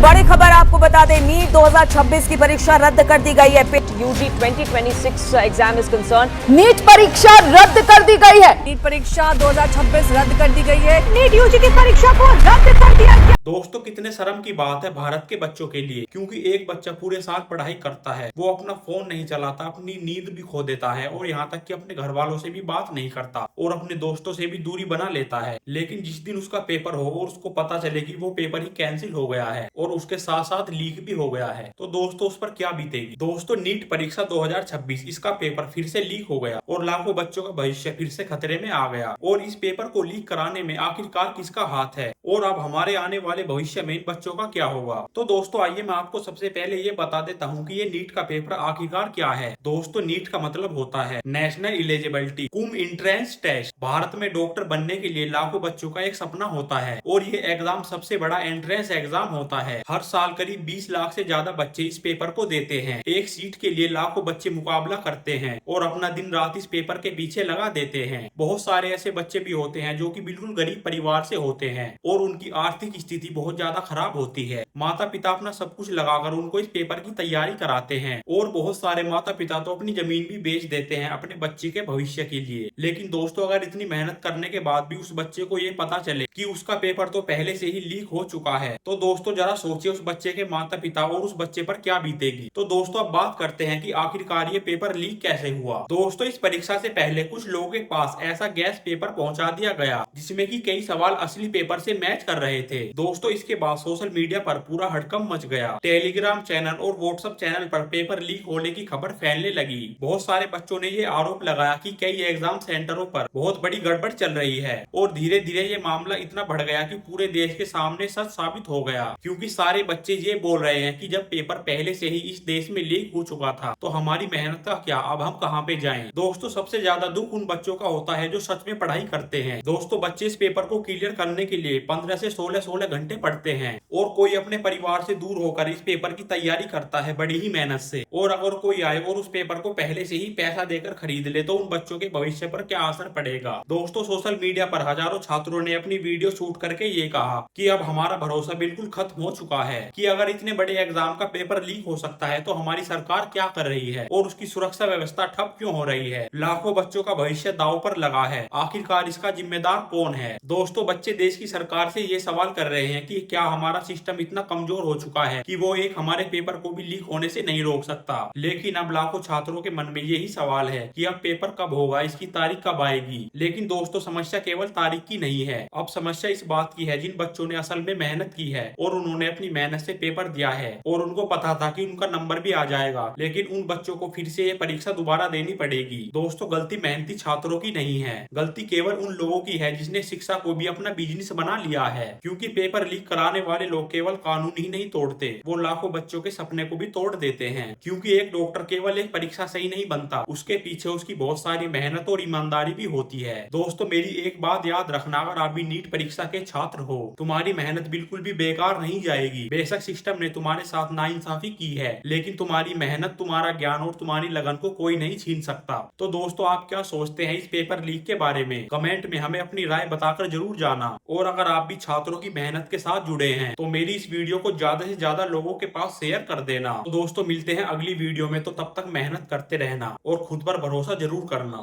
बड़ी खबर आपको बता दें, नीट 2026 की परीक्षा रद्द कर दी गई है। UG 2026 exam is concern. NEET परीक्षा रद्द कर दी गई है। नीट परीक्षा 2026 रद्द कर दी गई है। नीट यूजी की परीक्षा को रद्द कर दिया गया। दोस्तों, कितने शर्म की बात है भारत के बच्चों के लिए, क्योंकि एक बच्चा पूरे साल पढ़ाई करता है, वो अपना फोन नहीं चलाता, अपनी नींद भी खो देता है और यहाँ तक कि अपने घर वालों से भी बात नहीं करता और अपने दोस्तों से भी दूरी बना लेता है। लेकिन जिस दिन उसका पेपर हो और उसको पता चले कि वो पेपर ही कैंसिल हो गया है और उसके साथ साथ लीक भी हो गया है, तो दोस्तों उस पर क्या बीतेगी। दोस्तों, नीट परीक्षा 2026 इसका पेपर फिर से लीक हो गया और लाखों बच्चों का भविष्य फिर से खतरे में आ गया। और इस पेपर को लीक कराने में आखिरकार किसका हाथ है और अब हमारे आने वाले भविष्य में इन बच्चों का क्या होगा। तो दोस्तों, आइए मैं आपको सबसे पहले ये बता देता हूँ कि ये नीट का पेपर आखिरकार क्या है। दोस्तों, नीट का मतलब होता है national eligibility cum entrance test. Bharat में डॉक्टर बनने के लिए लाखों बच्चों का एक सपना होता है और ये एग्जाम सबसे बड़ा एंट्रेंस एग्जाम होता है। हर साल करीब 20 लाख से ज्यादा बच्चे इस पेपर को देते हैं। एक सीट के लिए लाखों बच्चे मुकाबला करते हैं और अपना दिन रात इस पेपर के पीछे लगा देते हैं। बहुत सारे ऐसे बच्चे भी होते हैं जो कि बिल्कुल गरीब परिवार से होते हैं और उनकी आर्थिक स्थिति बहुत ज्यादा खराब होती है। माता पिता अपना सब कुछ लगाकर उनको इस पेपर की तैयारी कराते हैं और बहुत सारे माता पिता तो अपनी जमीन भी बेच देते हैं अपने बच्चे के भविष्य के लिए। लेकिन दोस्तों, अगर इतनी मेहनत करने के बाद भी उस बच्चे को ये पता चले कि उसका पेपर तो पहले से ही लीक हो चुका है, तो दोस्तों जरा सोचिए उस बच्चे के माता पिता और उस बच्चे पर क्या बीतेगी। तो दोस्तों, अब बात करते हैं कि आखिरकार ये पेपर लीक कैसे हुआ। दोस्तों, इस परीक्षा से पहले कुछ लोगों के पास ऐसा गैस पेपर पहुंचा दिया गया जिसमें कि कई सवाल असली पेपर से मैच कर रहे थे। दोस्तों, इसके बाद सोशल मीडिया पर पूरा हड़कंप मच गया। टेलीग्राम चैनल और व्हाट्सएप चैनल पर पेपर लीक होने की खबर फैलने लगी। बहुत सारे बच्चों ने ये आरोप लगाया कि कई एग्जाम सेंटरों पर बहुत बड़ी गड़बड़ चल रही है और धीरे धीरे ये मामला इतना बढ़ गया कि पूरे देश के सामने सच साबित हो गया, क्योंकि सारे बच्चे ये बोल रहे हैं कि जब पेपर पहले से ही इस देश में लीक हो चुका था तो हमारी मेहनत का क्या, अब हम कहाँ पे जाएं। दोस्तों, सबसे ज्यादा दुख उन बच्चों का होता है जो सच में पढ़ाई करते हैं। दोस्तों, बच्चे इस पेपर को क्लियर करने के लिए 15 से 16 घंटे पढ़ते हैं और कोई अपने परिवार से दूर होकर इस पेपर की तैयारी करता है बड़ी ही मेहनत से। और अगर कोई आए और उस पेपर को पहले से ही पैसा देकर खरीद ले तो उन बच्चों के भविष्य पर क्या असर पड़ेगा। दोस्तों, सोशल मीडिया पर हजारों छात्रों ने अपनी वीडियो शूट करके ये कहा कि अब हमारा भरोसा बिल्कुल खत्म हो चुका है कि अगर इतने बड़े एग्जाम का पेपर लीक हो सकता है तो हमारी सरकार क्या कर रही है और उसकी सुरक्षा व्यवस्था ठप क्यों हो रही है। लाखों बच्चों का भविष्य दांव पर लगा है, आखिरकार इसका जिम्मेदार कौन है। दोस्तों, बच्चे देश की सरकार से ये सवाल कर रहे हैं कि क्या हमारा सिस्टम इतना कमजोर हो चुका है कि वो एक हमारे पेपर को भी लीक होने से नहीं रोक सकता। लेकिन अब लाखों छात्रों के मन में यही सवाल है कि अब पेपर कब होगा, इसकी तारीख कब आएगी। लेकिन दोस्तों, समस्या केवल तारीख की नहीं है, अब समस्या इस बात की है जिन बच्चों ने असल में मेहनत की है और उन्होंने अपनी मेहनत से पेपर दिया है और उनको पता था कि उनका नंबर भी आ जाएगा, लेकिन उन बच्चों को फिर से ये परीक्षा दोबारा देनी पड़ेगी। दोस्तों, गलती मेहनती छात्रों की नहीं है, गलती केवल उन लोगों की है जिसने शिक्षा को भी अपना बिजनेस बना लिया है। क्योंकि पेपर लीक कराने वाले लोग केवल कानून ही नहीं तोड़ते, वो लाखों बच्चों के सपने को भी तोड़ देते हैं। क्योंकि एक डॉक्टर केवल एक परीक्षा से ही नहीं बनता, उसके पीछे उसकी बहुत सारी मेहनत और ईमानदारी भी होती है। दोस्तों, मेरी एक बात याद रखना, अगर आप भी नीट परीक्षा के छात्र हो, तुम्हारी मेहनत बिल्कुल भी बेकार नहीं जाएगी। बेशक सिस्टम ने तुम्हारे साथ नाइंसाफी की है, लेकिन तुम्हारी मेहनत, तुम्हारा ज्ञान और तुम्हारी लगन को कोई नहीं छीन सकता। तो दोस्तों, आप क्या सोचते हैं इस पेपर लीक के बारे में? कमेंट में हमें अपनी राय बताकर जरूर जाना। और अगर आप भी छात्रों की मेहनत के साथ जुड़े हैं तो मेरी इस वीडियो को ज्यादा से ज्यादा लोगों के पास शेयर कर देना। तो दोस्तों, मिलते हैं अगली वीडियो में, तो तब तक मेहनत करते रहना और खुद पर भरोसा जरूर करना।